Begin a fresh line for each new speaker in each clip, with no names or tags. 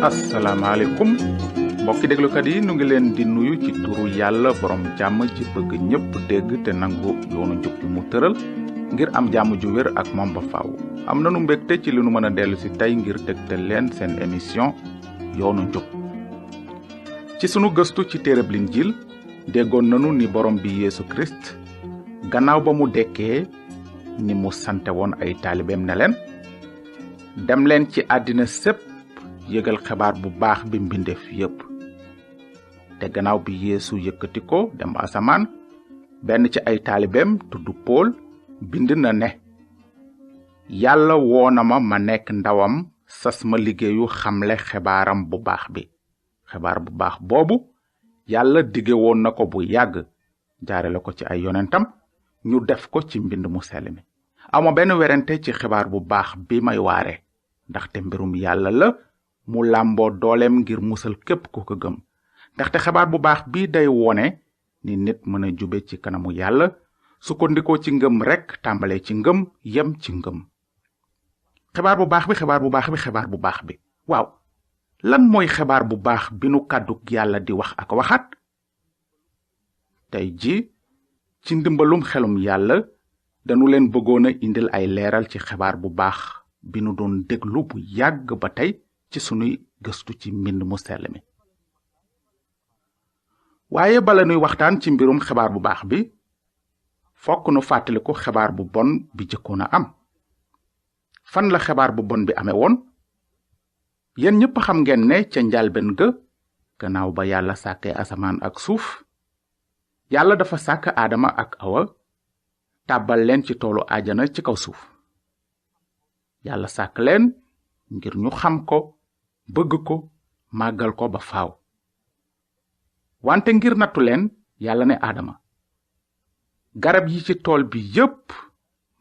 asalaamaaleykum mbokki déglukat yi nu ngi leen di nuyu ci turu yàlla borom jàmm ji bëgg ñépp dégg te nangu yoonu njub bi mu tëral ngir am jàmm ju wér ak moom ba faaw. am nanu mbégte ci li nu mën a dellu si tey ngir dégtal leen seen émission yoonu njub. ci sunu gëstu ci téereb Linjiil déggoon nanu ni borom bi Yeesu Kirist gannaaw ba mu dekkee ni mu sante woon ay taalibeem ne leen dem leen ci àddina sépp yëgal xebaar bu baax bi mbindeef yépp. te gannaaw bi Yeesu yëkkati ko dem asamaan benn ci ay taalibeem tudd Pool bind na ne yàlla woona ma nekk ndawam sas ma liggéeyu xamle xebaaram bu baax bi. xebaar bu baax boobu yàlla dige woon na ko bu yàgg jaarale ko ci ay yonentam ñu def ko ci mbind mu sell mi. ama benn werante ci xebaar bu baax bi may waare ndaxte mbirum yàlla la mu làmboo dooleem ngir musal képp ku ko gëm. ndaxte xebaar bu baax bi day wone ni nit mën a jube ci kanamu yàlla sukkandikoo ci ngëm rekk tàmbalee ci ngëm yem ci ngëm. xebaar bu baax bi waaw lan mooy xebaar bu baax bi nu kàddug yàlla di wax ak waxaat? tey ji ci ndimbalum xelum yàlla danu leen bëggoon a indil ay leeral ci xebaar bu baax bi nu doon déglu bu yàgg ba tey ci sunuy gëstu ci mbind mu sell mi. waaye bala nuy waxtaan ci mbirum xebaar bu baax bi fokk nu fàttaliku xebaar bu bon bi jëkkoon a am. fan la xebaar bu bon bi amee woon? yéen ñépp xam ngeen ne ca njalbeen ga gannaaw ba yàlla sàkkee asamaan ak suuf yàlla dafa sàkk aadama ak awa tàbbal leen ci toolu ajana ci kaw suuf. yàlla sàkk leen ngir ñu xam ko bëgg ko màggal ko ba faaw. wante ngir nattu leen yàlla ne aadama garab yi ci tool bi yépp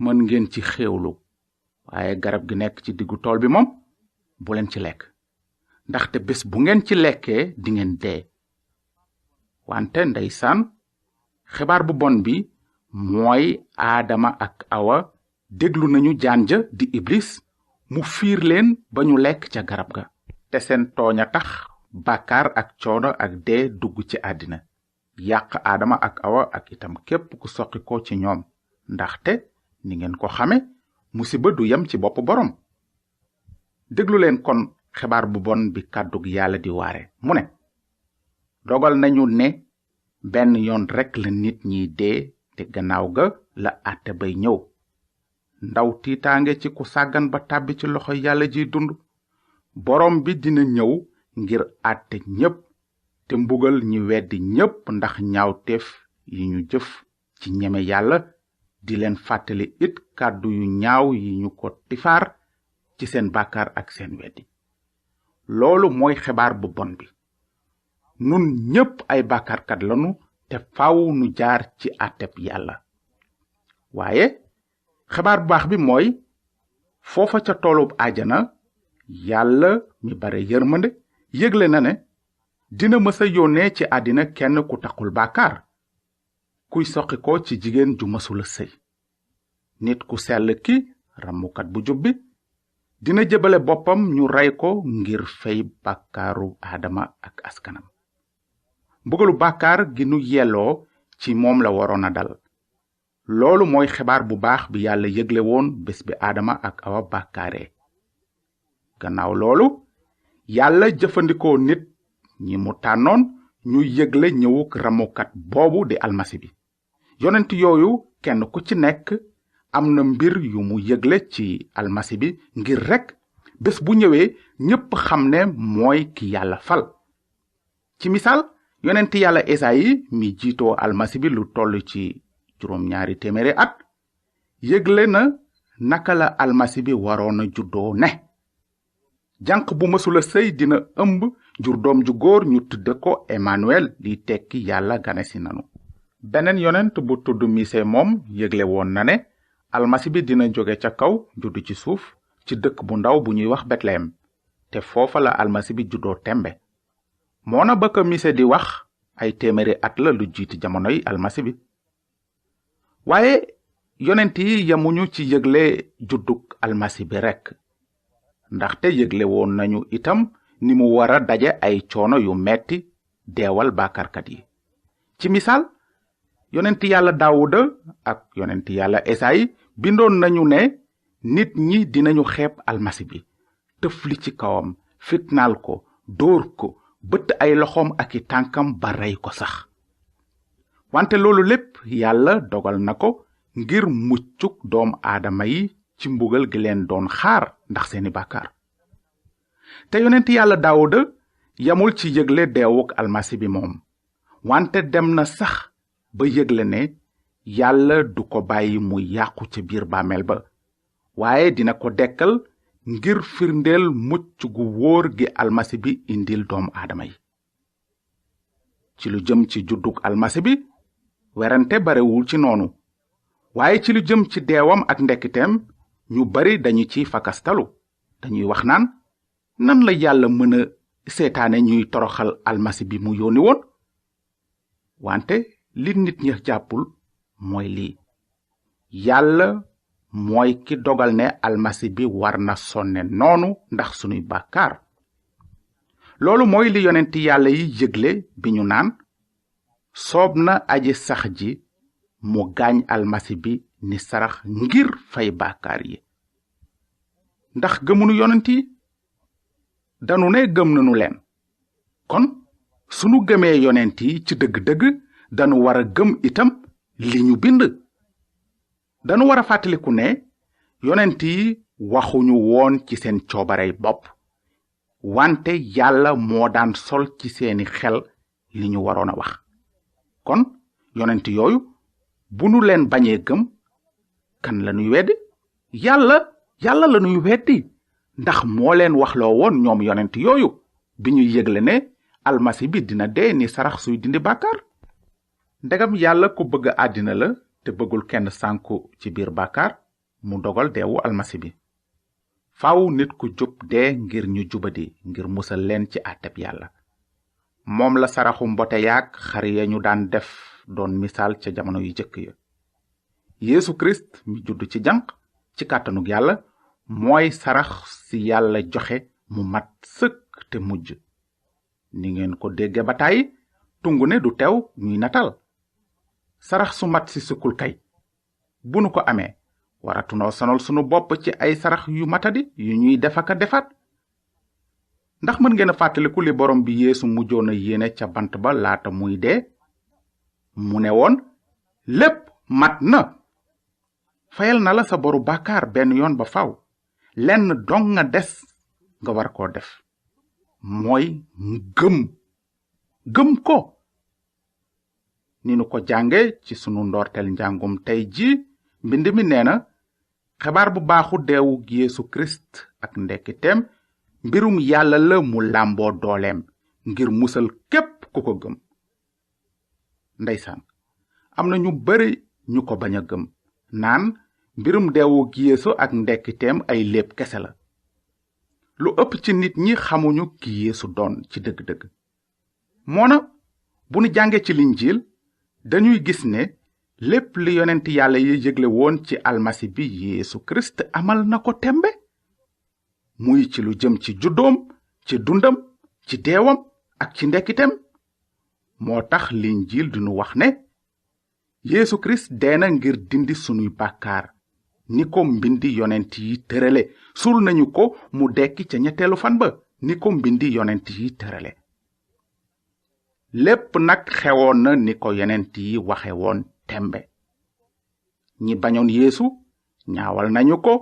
mën ngeen ci xéewlu waaye garab gi nekk ci diggu tool bi moom bu leen ci lekk ndaxte bés bu ngeen ci lekkee dingeen dee. wante ndeysaan xibaar bu bon bi mooy aadama ak awa déglu nañu jaan ja di iblis mu fiir leen ba ñu lekk ca garab ga. te seen tooñ a tax bàkkaar ak coono ak dee dugg ci àddina yàq aadama ak awa ak itam képp ku soqi ko ci ñoom. ndaxte ni ngeen ko xame musiba du yem ci bopp borom. déglu leen kon xibaar bu bon bi kàddug yàlla di waare mu ne dogal nañu ne benn yoon rekk la nit ñiy dee te gannaaw ga la àtte bay ñëw. ndaw tiitaange ci ku sàggan ba tàbbi ci loxo yàlla ji dund. borom bi dina ñëw ngir àtte ñépp te mbugal ñi weddi ñépp ndax ñaawteef yi ñu jëf ci ñeme yàlla di leen fàttali it kàddu yu ñaaw yi ñu ko tifaar ci seen bàkkaar ak seen weddi. loolu mooy xibaar bu bon bi. nun ñépp ay bàkkaarkat lanu te faaw nu jaar ci àtteb yàlla. waaye xibaar bu baax bi mooy foofa ca toolub ajana yàlla mi bare yërmande yëgle na ne dina mësa yónnee ci àddina kenn ku taxul bàkkaar kuy soqi ko ci jigéen ju mësula sëy. nit ku sell ki ramukat bu jub bi dina jëbale boppam ñu rey ko ngir fey bàkkaaru aadama ak askanam. mbugalu bàkkaar gi nu yelloo ci moom la waroon a dal. loolu mooy xibaar bu baax bi yàlla yëgle woon bés bi aadama ak awa bàkkaaree. gannaaw loolu yàlla jëfandikoo nit ñi mu tànnoon ñu yëgle ñëwuk ramukat boobu di almasi bi. yonent yooyu kenn ku ci nekk am na mbir yu mu yëgle ci almasi bi ngir rekk bés bu ñëwee ñépp xam ne mooy ki yàlla fal. ci misaal yonent yàlla Esayi mi jiitoo almasi bi lu toll ci 200 at yëgle na naka la almasi bi waroon a juddoo ne janq bu mësula sëy dina ëmb jur doom ju góor ñu tudde ko Emmanuel li tekki yàlla ganesi nanu. beneen yonent bu tudd Mise moom yëgle woon na ne almasi bi dina jóge ca kaw juddu ci suuf ci dëkk bu ndaw bu ñuy wax Betlehem te foofa la almasi bi juddoo tembe. moona ba ko Mise di wax ay 100 at la lu jiiti jamonoy almasi bi. waaye yonent yi yamuñu ci yëgle juddug almasi bi rekk ndaxte yëgle woon nañu itam ni mu wara daje ay coono yu metti deewal bàkkaarkat yi. ci misaal yonent yàlla Daawuda ak yonent yàlla Esayi bindoon nañu ne nit ñi dinañu xeeb almasi bi, tëfli ci kawam, fitnaal ko, dóor ko, bëtt ay loxoom ak i tànkam ba rey ko sax. wante loolu lépp yàlla dogal na ko ngir muccuk doom aadama yi ci mbugal gi leen doon xaar ndax seeni bàkkaar. te yonent yàlla Daawuda yamul ci yëgle deewuk almasi bi moom, wante dem na sax ba yëgle ne yàlla du ko bàyyi mu yàqu ca biir bàmmeel ba, waaye dina ko dekkal ngir firndeel mucc gu wóor gi almasi bi indil doom aadama yi. ci lu jëm ci juddug almasi bi werante barewul ci noonu, waaye ci lu jëm ci deewam ak ndekkiteem ñu bari dañu ci fakastalu. dañuy wax naan nan la yàlla mën a seetaane ñuy toroxal almasi bi mu yónni woon. wante li nit ñi jàppul mooy lii: yàlla mooy ki dogal ne almasi bi war na sonne noonu ndax sunuy bàkkaar. loolu mooy li yonenti yàlla yi yëgle bi ñu naan soob na aji sax ji mu gaañ almasi bi ni sarax ngir fay bàkkaar yi. ndax gëmunu yonent yi? danu ne gëm nanu leen. kon sunu gëmee yonent yi ci dëgg-dëgg danu wara gëm itam li ñu bind. danu wara fàttaliku ne yonent yi waxuñu woon ci seen coobarey bopp, wante yàlla moo daan sol ci seeni xel li ñu waroon a wax. kon yonent yooyu bu nu leen bañee gëm, kan lanuy weddi? yàlla lanuy weddi, ndax moo leen waxloo woon ñoom yonent yooyu bi ñuy yëgle ne almasi bi dina dee ni sarax suy dindi bàkkaar. ndegam yàlla ku bëgg àddina la te bëggul kenn sànku ci biir bàkkaar, mu dogal deewu almasi bi. faaw nit ku jub dee ngir ñu jubadi, ngir musal leen ci àtteb yàlla. moom la saraxu mbote yaak xar ya ñu daan def doon misaal ca jamono yu jëkk ya. Yeesu Kirist mi judd ci janq ci kàttanug yàlla mooy sarax si yàlla joxe mu mat sëkk te mujj. ni ngeen ko dégge ba tàyyi, tungu ne du teew ñuy natal. sarax su mat si sëkkul kay bu nu ko amee waratunoo sonal sunu bopp ci ay sarax yu matadi yu ñuy defaka defaat. ndax mën ngeen a fàttaliku li borom bi Yeesu mujjoon a yéene ca bant ba laata muy dee? mu ne woon, lépp mat na. fayal na la sa boru bàkkaar benn yoon ba faw. lenn dong nga des nga war koo def, mooy gëm ko. ni nu ko jànge ci sunu ndorteel njàngum tey ji, mbind mi nee na xebaar bu baaxu deewu Yeesu Kirist ak ndekkiteem mbirum yàlla la mu làmboo dooleem ngir musal képp ku ko gëm. ndeysaan, am na ñu bari ñu ko bañ a gëm, naan mbirum deewu Yeesu ak ndekkiteem ay léeb kese la. lu ëpp ci nit ñi xamuñu ki Yeesu doon ci dëgg-dëgg. moona bu nu jànge ci linjiil dañuy gis ne lépp li yonent yàlla yi yëgle woon ci almasi bi Yeesu Kirist amal na ko tembe, muy ci lu jëm ci juddoom, ci dundam, ci deewam ak ci ndekkiteem. moo tax linjiil dinu wax ne Yeesu Kirist dee na ngir dindi sunuy bàkkaar, ni ko mbindi yonent yi tërale. suul nañu ko mu dekki ca ñetteelu fan ba, ni ko mbindi yonent yi tërale. lépp nag xewoon na ni ko yonent yi waxe woon tembe. ñi bañoon Yeesu ñaawal nañu ko,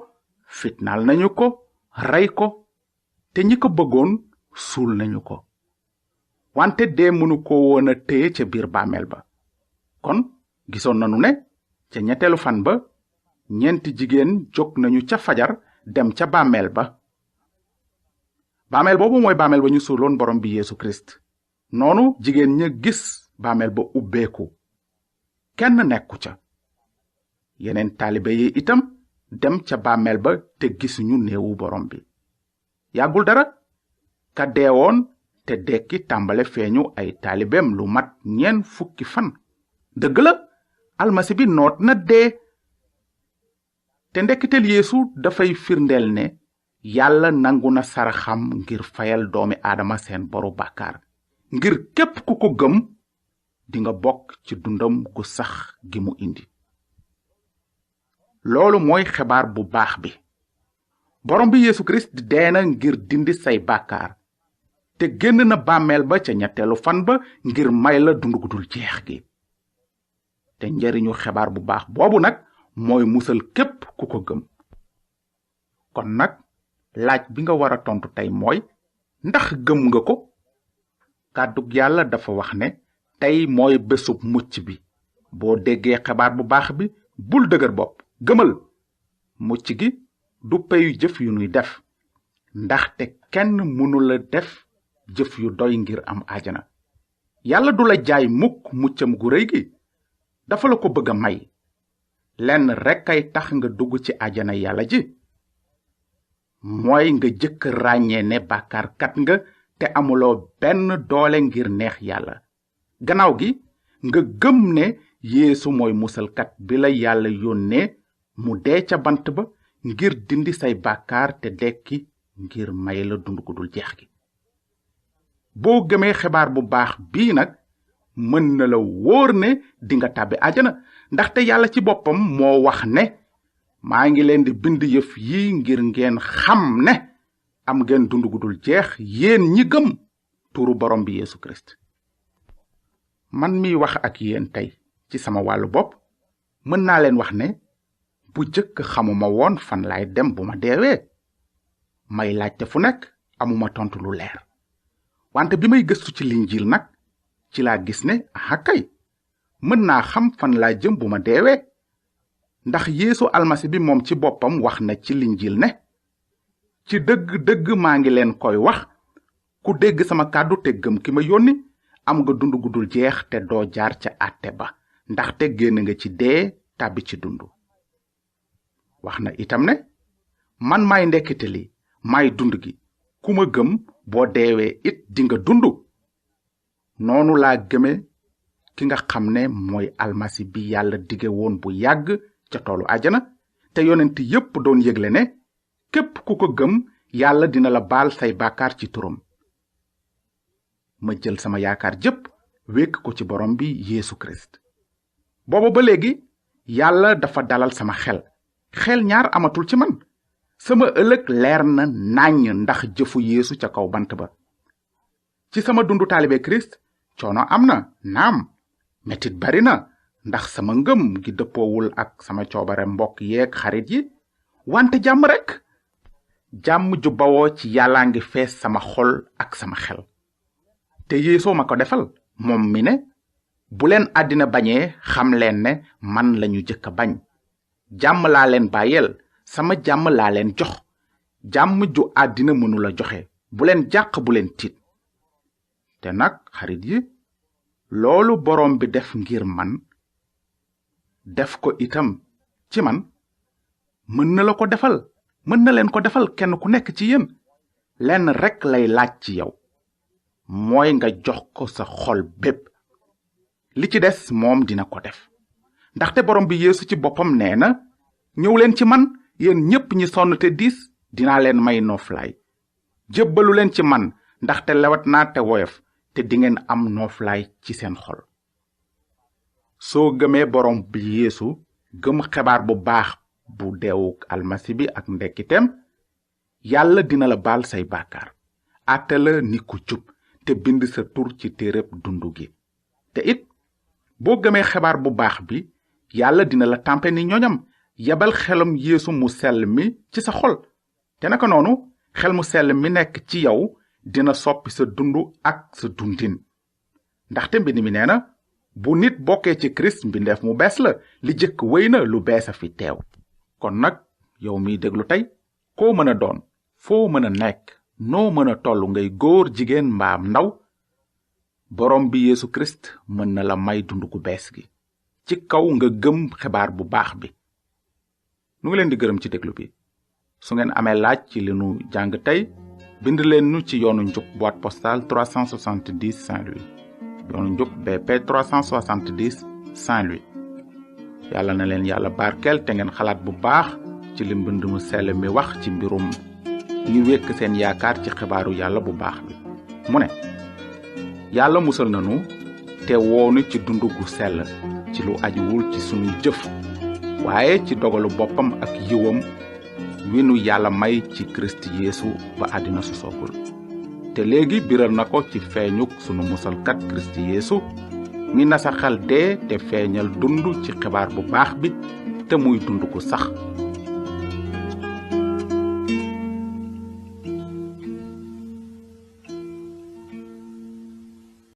fitnaal nañu ko, rey ko, te ñi ko bëggoon suul nañu ko. wante dee mënu ko woon a téye ca biir bàmmeel ba. kon gisoon nanu ne ca ñetteelu fan ba ñeenti jigéen jóg nañu ca fajar dem ca bàmmeel ba. bàmmeel boobu mooy bàmmeel ba ñu suuloon borom bi Yeesu Kirist. noonu jigéen ña gis bàmmeel ba ubbeeku, kenn nekku ca. yeneen taalibe yi itam dem ca bàmmeel ba te gisuñu néewu borom bi. yàggul dara ka deewoon te dekki tàmbale feeñu ay taalibeem lu mat 40 fan. dëgg la, almasi bi noot na dee. te ndekkiteel Yeesu dafay firndeel ne yàlla nangu na saraxam ngir fayal doomi aadama seen boru bàkkaar ngir képp ku ko gëm dinga bokk ci dundam gu sax gi mu indi. loolu mooy xibaar bu baax bi. borom bi Yesu Kirist dee na ngir dindi say bàkkaar te génn na bàmmeel ba ca ñetteelu fan ba ngir may la dund gu dul jeex gi. te njariñu xibaar bu baax boobu nag mooy musal képp ku ko gëm. kon nag laaj bi nga war a tontu tey mooy ndax gëm nga ko? kàddug yàlla dafa wax ne tey mooy bésub mucc bi. boo déggee xibaar bu baax bi bul dëgër bopp, gëmal. mucc gi du peyu jëf yu nuy def, ndaxte kenn mënula def jëf yu doy ngir am àjjana. yàlla du la jaay mukk muccam gu rëy gi, dafa la ko bëgg a may. lenn rekk ay tax nga dugg ci àjjana yàlla ji, mooy nga jëkk ràññee ne bàkkaarkat nga te amuloo benn doole ngir neex yàlla. gannaaw gi nga gëm ne yeesu mooy musalkat bi la yàlla yónnee mu dee ca bant ba ngir dindi say bàkkaar te dekki ngir may la dund gu dul jeex gi. boo gëmee xibaar bu baax bii nag mën na la wóor ne dinga tàbbi àjjana, ndaxte yàlla ci boppam moo wax ne maa ngi leen di bind yëf yi ngir ngeen xam ne am ngeen dund gu dul jeex yéen ñi gëm turu borom bi Yesu Kirist. man mi wax ak yéen tey ci sama wàllu bopp mën naa leen wax ne bu jëkk xamuma woon fan laay dem bu ma deewee. may laajte fu nekk amuma tontu lu leer. wante bi may gëstu ci linjiil nag ci laa gis ne aha kay mën naa xam fan laa jëm bu ma deewee. ndax Yeesu almasi bi moom ci boppam wax na ci linjiil ne ci dëgg-dëgg maa ngi leen koy wax, ku dégg sama kàddu te gëm ki ma yónni am nga dund gu dul jeex te doo jaar ca àtte ba, ndaxte génn nga ci dee tàbbi ci dund. wax na itam ne man maay ndekkite li, maay dund gi, ku ma gëm boo deewee it dinga dund. noonu laa gëme ki nga xam ne mooy almasi bi yàlla dige woon bu yàgg ca toolu àjjana, te yonent yépp doon yëgle ne képp ku ko gëm yàlla dina la baal say bàkkaar ci turam. ma jël sama yaakaar jépp wékk ko ci borom bi Yesu Kirist. booba ba léegi yàlla dafa dalal sama xel ñaar amatul ci man. sama ëllëg leer na nàññ ndax jëfu Yeesu ca kaw bant ba. ci sama dundu taalibe Kirist coono am na, naam, metit bari na ndax sama ngëm gi dëppoowul ak sama coobare mbokk yeeg xarit yi, wante jàmm rekk. jàmm ju bawoo ci yàllaa ngi fees sama xol ak sama xel. te Yeesu ma ko defal, moom mi ne bu leen àddina bañee xam leen ne man lañu jëkk a bañ. jàmm laa leen bàyyeel, sama jàmm laa leen jox. jàmm ju àddina mënula joxe, bu leen jàq bu leen tiit. te nag xarit yi, loolu borom bi def ngir man def ko itam ci man, mën na la ko defal, mën na leen ko defal kenn ku nekk ci yéen. lenn rekk lay laaj ci yow, mooy nga jox ko sa xol bépp. li ci des moom dina ko def, ndaxte borom bi Yeesu ci boppam nee na ñëw leen ci man yéen ñépp ñi sonn te diis, dinaa leen may nooflaay. jébbalu leen ci man ndaxte lewat naa te woyof, te dingeen am nooflaay ci seen xol. soo gëmee borom bi Yeesu, gëm xibaar bu baax bu deewuk almasi bi ak ndekkiteem, yàlla dina la baal say bàkkaar, àtte la ni ku jub te bind sa tur ci téereb dundu gi. te it boo gëmee xibaar bu baax bi, yàlla dina la tàmpe ni ñoñam, yebal xelum Yeesu mu sell mi ci sa xol. te naka noonu xel mu sell mi nekk ci yow dina soppi sa dundu ak sa dundin. ndaxte mbind mi nee na bu nit bokkee ci Kirist mbindeef mu bees la, li jëkk wéy na, lu bees a fi teew. kon nag yow miy déglu tey, koo mën a doon, foo mën a nekk, noo mën a tollu, ngay góor, jigéen mbaam ndaw, borom bi Yesu Kirist mën na la may dund gu bees gi ci kaw nga gëm xibaar bu baax bi. nu ngi leen di gërëm ci déglu bi. su ngeen amee laaj ci li nu jàng tey, bind leen nu ci Yoonu Njub, boîte postale 370 Saint-Louis. Yoonu Njub BP 370 Saint-Louis. yàlla na leen yàlla barkeel te ngeen xalaat bu baax ci li mbind mu sell mi wax ci mbirum ñi wekk seen yaakaar ci xibaaru yàlla bu baax bi mu ne yàlla musal nanu te woonu ci dundu gu sell ci lu ajuwul ci sunuy jëf waaye ci dogalu boppam ak yiwam wi nu yàlla may ci Kirist Yeesu ba àddina su soogul te léegi biral na ko ci feeñuk sunu musalkat Kirist Yeesu mi nasaxal dee te feeñal dund ci xibaar bu baax bi te muy dund gu sax